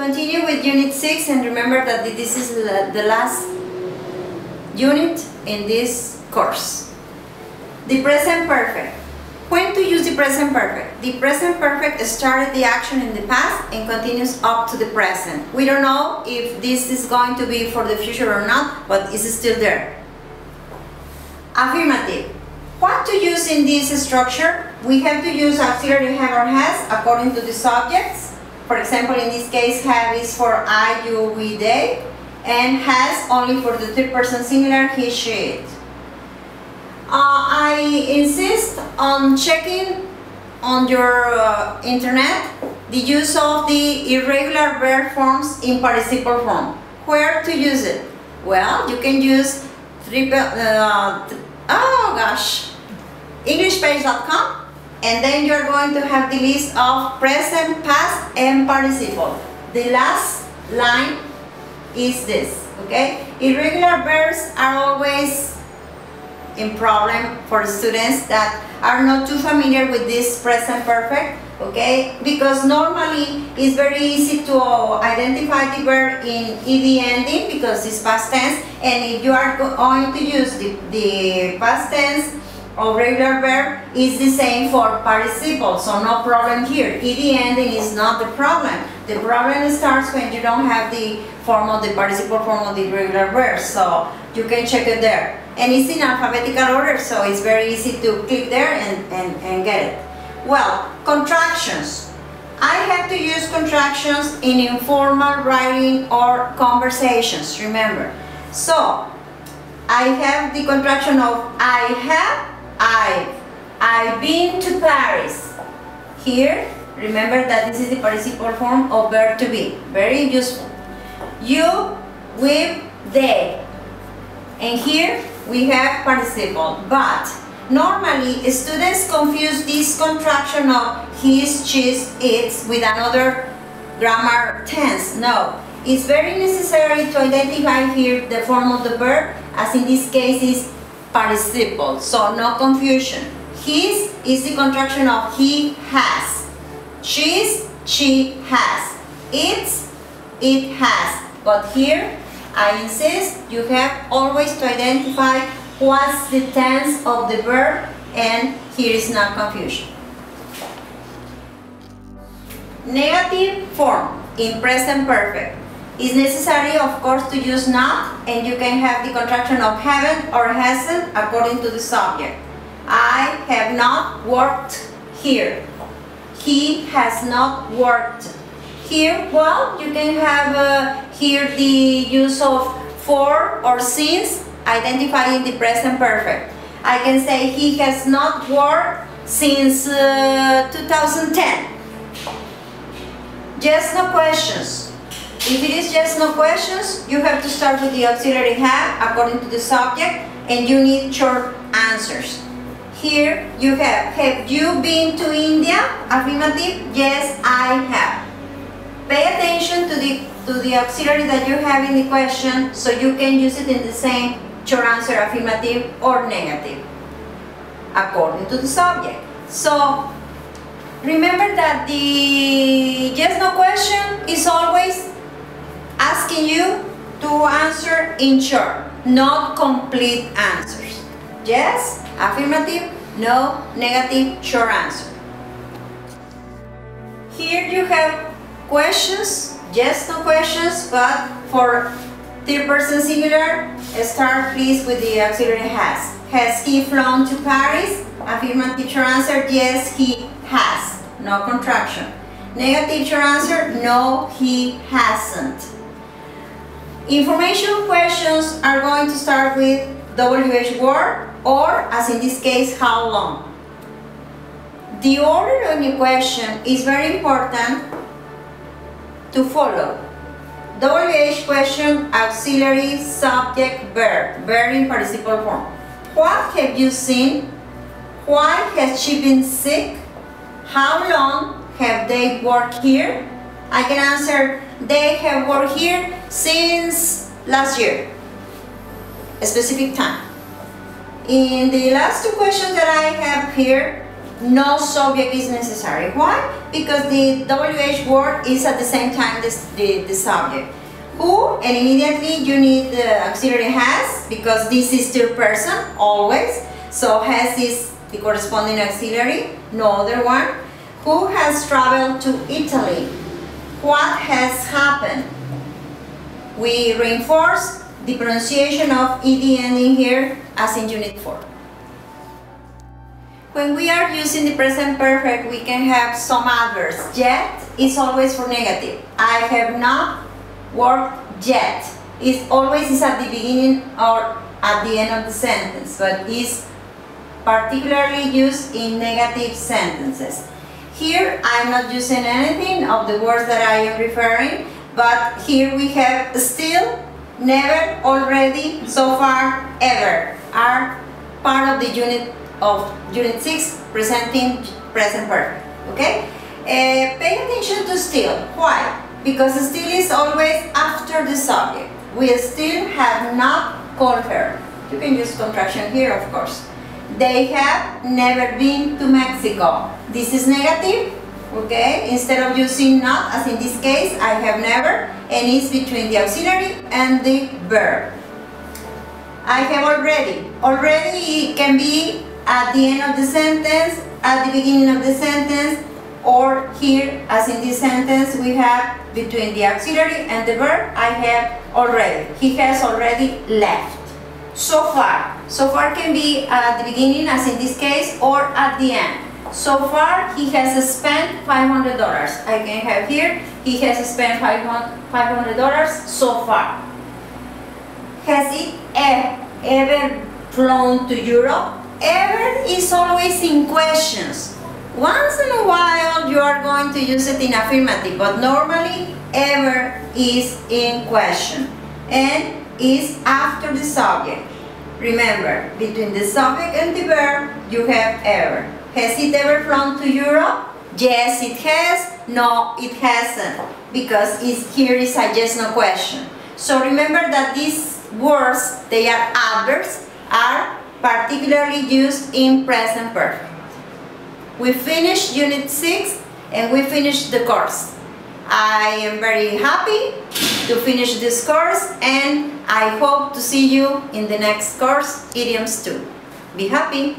Continue with Unit 6 and remember that this is the last unit in this course. The present perfect. When to use the present perfect? The present perfect started the action in the past and continues up to the present. We don't know if this is going to be for the future or not, but it's still there. Affirmative. What to use in this structure? We have to use auxiliary have or has according to the subjects. For example, in this case, have is for I, you, we, they, and has only for the third person singular, he, she, it. I insist on checking on your internet the use of the irregular verb forms in participle form. Where to use it? Well, you can use EnglishPage.com, and then you're going to have the list of present, past, and participle. The last line is this, okay? Irregular verbs are always in problem for students that are not too familiar with this present perfect, okay? Because normally it's very easy to identify the verb in ed ending because it's past tense, and if you are going to use the past tense of regular verb, is the same for participle, so no problem here. Ed ending is not the problem. The problem starts when you don't have the form of the participle form of the regular verb, so you can check it there. And it's in alphabetical order, so it's very easy to click there and get it. Well, contractions. I have to use contractions in informal writing or conversations, remember. So, I have the contraction of I have, I've been to Paris. Here, remember that this is the participle form of verb to be. Very useful. You, we, they. And here we have participle. But normally students confuse this contraction of his, she's, its with another grammar tense. No. It's very necessary to identify here the form of the verb, as in this case is participle, so no confusion. His is the contraction of he has. She's, she has. It's, it has. But here, I insist, you have always to identify what's the tense of the verb, and here is no confusion. Negative form in present perfect. It's necessary, of course, to use not, and you can have the contraction of haven't or hasn't according to the subject. I have not worked here. He has not worked here. Well, you can have here the use of for or since identifying the present perfect. I can say he has not worked since 2010. Just no questions. If it is just no questions, you have to start with the auxiliary have according to the subject, and you need short answers. Here you have you been to India? Affirmative, yes, I have. Pay attention to the auxiliary that you have in the question, so you can use it in the same short answer, affirmative or negative, according to the subject. So remember that the yes no question is always asking you to answer in short, not complete answers. Yes, affirmative, no, negative, short answer. Here you have questions, yes, no questions, but for third person singular, start please with the auxiliary has. Has he flown to Paris? Affirmative short answer, yes, he has, no contraction. Negative short answer, no, he hasn't. Information questions are going to start with WH word, or as in this case, how long. The order of the question is very important to follow. WH question, auxiliary, subject, verb, verb in participle form. What have you seen? Why has she been sick? How long have they worked here? I can answer, they have worked here since last year, a specific time. In the last two questions that I have here, no subject is necessary. Why? Because the WH word is at the same time the subject. Who, and immediately you need the auxiliary has, because this is third person, always. So has is the corresponding auxiliary, no other one. Who has traveled to Italy? What has happened? We reinforce the pronunciation of ed ending here as in Unit 4. When we are using the present perfect, we can have some adverbs. Yet is always for negative. I have not worked yet. It always is at the beginning or at the end of the sentence, but is particularly used in negative sentences. Here I'm not using anything of the words that I am referring, but here we have still, never, already, so far, ever are part of the unit 6 presenting present perfect. Okay? Pay attention to still. Why? Because still is always after the subject. We still have not called her. You can use contraction here, of course. They have never been to Mexico. This is negative, okay? Instead of using not, as in this case, I have never, and it's between the auxiliary and the verb. I have already. Already can be at the end of the sentence, at the beginning of the sentence, or here, as in this sentence, we have between the auxiliary and the verb, I have already. He has already left. So far. So far can be at the beginning, as in this case, or at the end. So far, he has spent $500. I can have here, he has spent $500 so far. Has it ever flown to Europe? Ever is always in questions. Once in a while, you are going to use it in affirmative, but normally, ever is in question and is after the subject. Remember, between the subject and the verb, you have ever. Has it ever flown to Europe? Yes, it has. No, it hasn't. Because here is a yes/no question. So remember that these words, they are adverbs, are particularly used in present perfect. We finished Unit 6 and we finished the course. I am very happy to finish this course and I hope to see you in the next course, Idioms 2. Be happy!